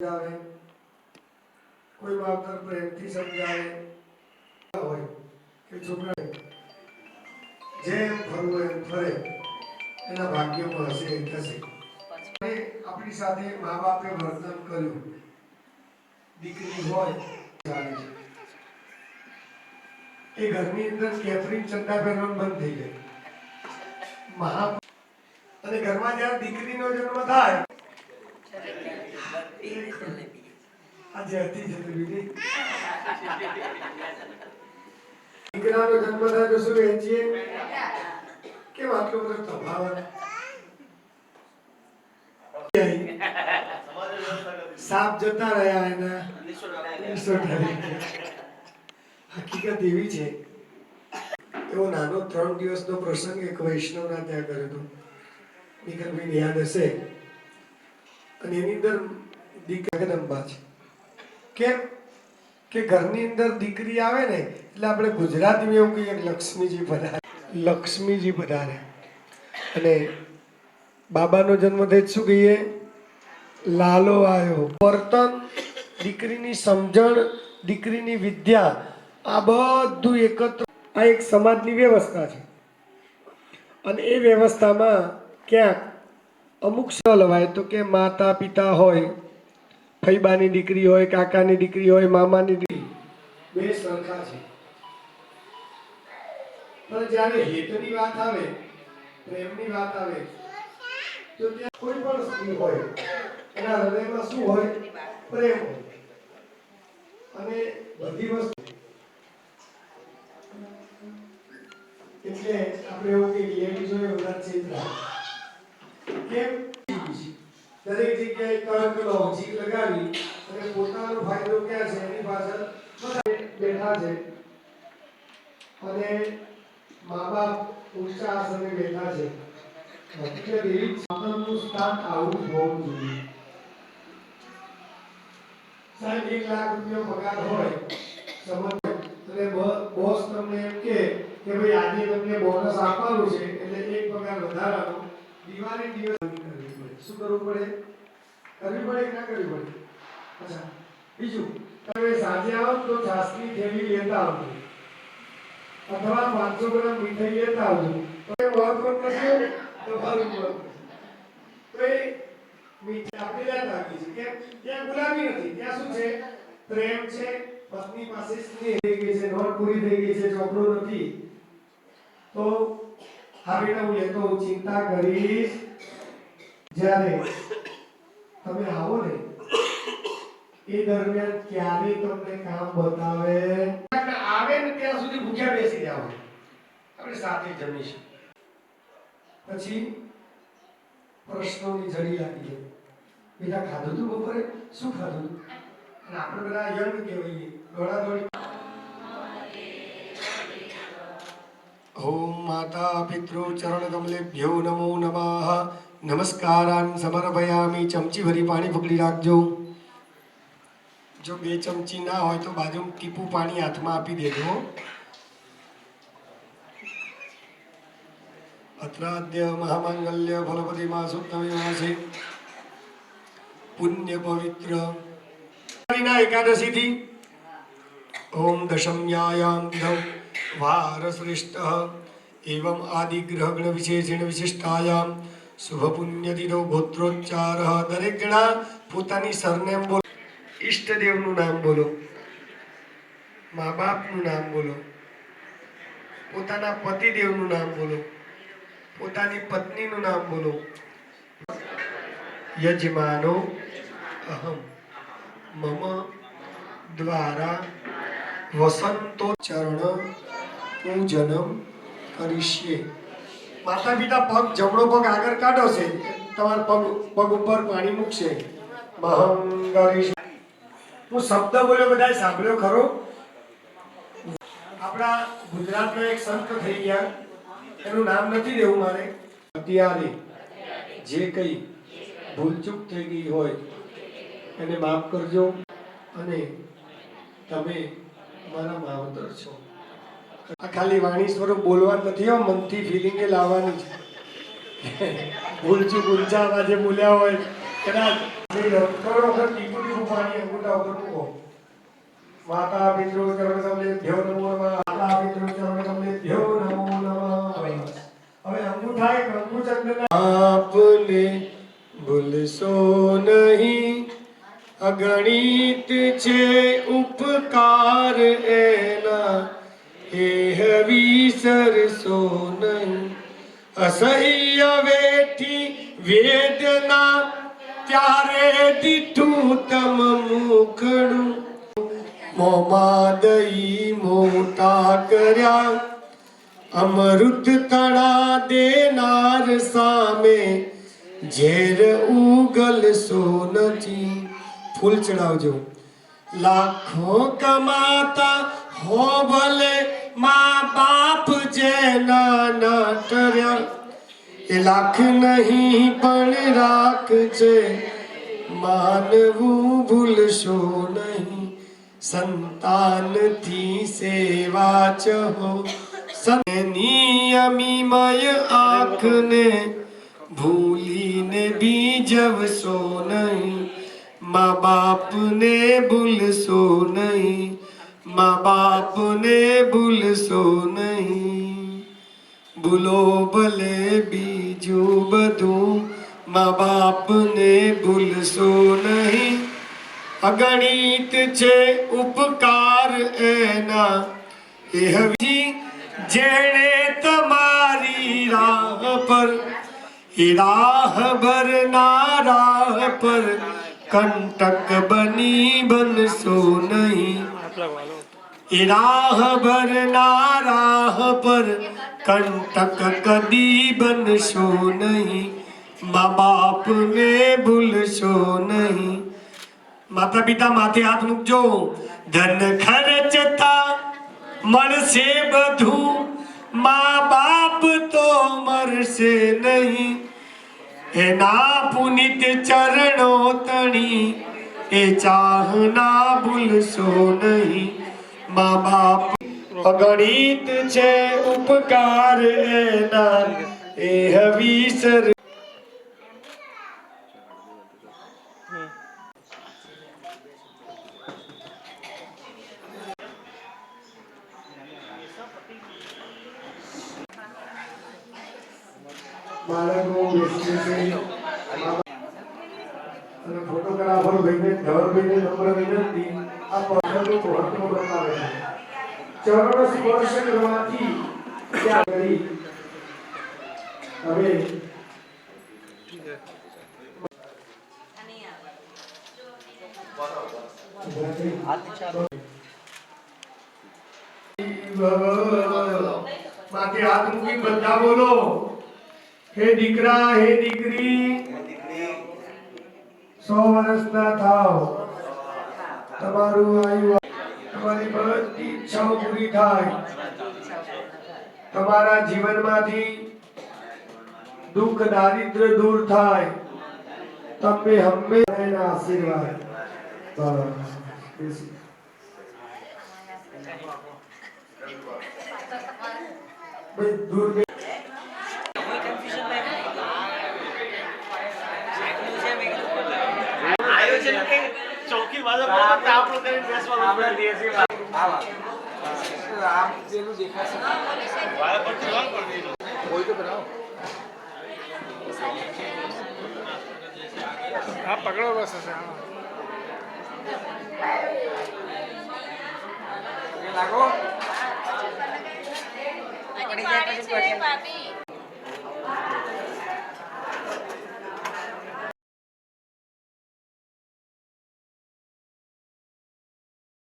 સમજાવે, કોઈ માવતર પ્રેમથી સમજાવે હોય કે છોકરા જેમ ફરવું એમ ફરે, એના ભાગ્યમાં હશે એ થશે. આપણી સાથે મા બાપે વર્તન કર્યું, દીકરી હોય ચાલે છે, એ ઘરની અંદર કેફરીન ચંદા પહેરવાનું બંધ થઈ જાય. અને ઘરમાં જ્યારે દીકરીનો જન્મ થાય, દીકરાનો જન્મ થાય તો શું વહેંચીએ? કેમ આટલો બધો તફાવત? સાપ જતા રહ્યા એના હકીકત એવી છે. એવો નાનો 3 દિવસનો પ્રસંગ એક વૈષ્ણવના ત્યાં કર્યો હતો, નિકલભાઈને યાદ હશે. અને એની અંદર જગદંબા છે. કેમ કે ઘરની અંદર દીકરી આવે ને એટલે આપણે ગુજરાતીમાં એવું કહીએ લક્ષ્મીજી પધારે, લક્ષ્મીજી પધારે. અને બાબાનો જન્મ થાય શું કહીએ? લાલો આવ્યો. વર્તન, દીકરીની સમજણ, દીકરીની વિદ્યા, આ બધું એકત્ર, આ એક સમાજની વ્યવસ્થા છે. અને એ વ્યવસ્થામાં ક્યાંક અમુક લવાય તો કે માતા પિતા હોય, ફૈબાની દીકરી હોય, કાકાની દીકરી હોય, મામાની દીકરી, બે સરખા છે. પણ જ્યારે હેતની વાત આવે, પ્રેમની વાત આવે, તો ત્યાં કોઈ પણ સ્ત્રી હોય એના હૃદયમાં શું હોય? પ્રેમ હોય. અને બધી વસ્તુ એટલે આપણે એવું કે લેડીઝોએ બધા છેતરા. કેમ? દરેક જગ્યાએ તર્ક લોજિક લગાવી અને પોતાનો ફાયદો ક્યાં છે એની પાછળ બેઠા છે. અને મા બાપ ઊંચા આસને બેઠા છે. એટલે એવી સાધનનું સ્થાન આવું હોવું જોઈએ. સાહેબ 1 લાખ રૂપિયા પગાર હોય, સમજ, અને બોસ તમને એમ કે ભાઈ આજે તમને બોનસ આપવાનું છે, એટલે 1 પગાર વધારાનો દિવાળી દિવસ કરવી પડે. શું કરવું પડે? કરવી પડે કે ના કરવી પડે? અચ્છા, બીજું, તમે સાંજે આવો તો છાસની થેલી લેતા આવજો, અથવા 500 ગ્રામ મીઠાઈ લેતા આવજો. તો એ મહત્વ નથી, તમારું મહત્વ. તો એ મીઠાઈ આપણે યાદ રાખી છે. કેમ? ત્યાં ગુલામી નથી, ત્યાં શું છે? પ્રેમ છે. પત્ની પાસે સ્નેહ થઈ ગઈ છે, નોટ પૂરી થઈ ગઈ છે, ચોપડો નથી. તો હા બેટા હું લેતો હું, ચિંતા કરીશ જ્યારે તમે આવો ને એ દરમિયાન ક્યારે તમને કામ બતાવે આવે ને ત્યાં સુધી ભૂખ્યા બેસી જાવ, આપણે સાથે જમીશું. પછી પ્રશ્નોની જડી લાગી જાય. બેટા ખાધું તું બપોરે? શું ખાધું તું? અને આપણે બધા યંગ કહેવાઈએ, દોડાદોડી. ઓમ માતા પિતૃ ચરણ કમલેભ્યો નમો નમઃ. નમસ્કારાન સમર્પયામિ. ચમચી ભરી પાણી પકડી રાખજો. જો 2 ચમચી ના હોય તો બાજુમાં ટીપું પાણી હાથમાં આપી દેજો. અત્રાદ્ય મહામાંગલ્ય ફલપતિમાં સુપ્તમેવાસે પુણ્ય પવિત્ર એકાદશી થી ઓમ દશમ્યાયામ વાર શ્રેષ્ઠ એવં આદિ ગ્રહ ગણ વિશેષણ વિશિષ્ટાયામ શુભ પુણ્ય દિનો ગોત્રોચ્ચાર. દરેક જણા પોતાની સરનેમ બોલો, ઈષ્ટદેવનું નામ બોલો, મા બાપનું નામ બોલો, પોતાના પતિદેવનું નામ બોલો, પોતાની પત્નીનું નામ બોલો. યજમાનો અહમ મમ દ્વારા વસંતો ચરણ પૂજનમ કરીશ્યે. માતા પિતા પગ, જમણો પગ આગળ કાઢો છે, તમારા પગ ઉપર પાણી મૂકશે. મહં કરીશ. હું શબ્દ બોલ્યો, બધા સાંભળ્યો ખરો? આપણા ગુજરાતનો એક સંત થઈ ગયા, એનું નામ નથી દેવું મારે. અત્યારે જે કઈ ભૂલચૂક થઈ ગઈ હોય એને માફ કરજો. અને તમે મારા માવતર છો. આ ખાલી વાણી સ્વરૂપ બોલવા નથી, મનથી ફિલિંગ એ લાવવાની છે. ભૂલચૂક ઊંચા અવાજે બોલ્યા હોય કદાચ ઉપર મૂકો. માતા પિતૃ ચરણ કમલેભ્યો નમો નમઃ. માતા પિતૃ ચરણ કમલેભ્યો નમો નમઃ. હવે અંગૂઠાએ કંકુચંદન આપને ભૂલશો નહીં, અગણિત છે ઉપકાર એના, એ વિસરશો નહીં. અસહ્ય વેઠી વેદના ત્યારે દીઠું તમ મુખડું, મોમાં દઈ મોટા કર્યા અમૃત તણા દેનાર સામે ઝેર ઉગલશો નથી. ફૂલ ચડાવજો. લાખો કમાતા હો ભલે મા બાપ જેના ના ટર્યા, એ લાખ નહીં પણ રાખજે માનવું ભૂલશો નહીં. સંતાનથી સેવા ચહો નિયમિમય આંખને ભૂલીને બીજવશો નહીં. મા બાપને ભૂલશો નહીં, મા બાપને ભૂલશો નહીં. ભૂલો ભલે બીજું બધું, મા બાપને ભૂલશો નહીં. અગણિત છે ઉપકાર એના, એ હજી જેણે તમારી રાહ પર, એ રાહ ભરના રાહ પર કંટક બની બનશો નહીં. એ રાહ ભરના રાહ પર કંટક કદી બનશો નહીં. મા બાપને ભૂલશો નહીં. માતા પિતા માથે હાથ મૂકજો. ધન ખર્ચતા મળશે બધું, મા બાપ તો મરશે નહીં. એના પુનિત ચરણો તણી એ ચાહના ભૂલશો નહીં. મા બાપ અગણિત છે ઉપકાર એના, એ વિસર. બાળકો બેસી અને ફોટોગ્રાફર ભાઈને ધવલભાઈને નમ્ર વિનંતી, આ પથ્થરનું મહત્વ બતાવે છે. ચરણ સ્પર્શ કરવાથી ત્યાં કરી હવે માથે હાથ મૂકી બધા બોલો. હે દીકરા હે દીકરી 100 વર્ષના થાવ, તમારું આયુ, તમારી બધી ઈચ્છાઓ પૂરી થાય, તમારા જીવનમાંથી દુઃખ દારિદ્ર્ય દૂર થાય, તમે હંમેશા એના આશીર્વાદ. દૂર चौकी वाला बोलता आप लोग कहीं बेस वाला अपना देसी हां आप जेलू देखा से वाला पर चला कर दी कोई तो बनाओ आप पकड़ो बस ऐसे ये लागो पकड़ी जाए भाभी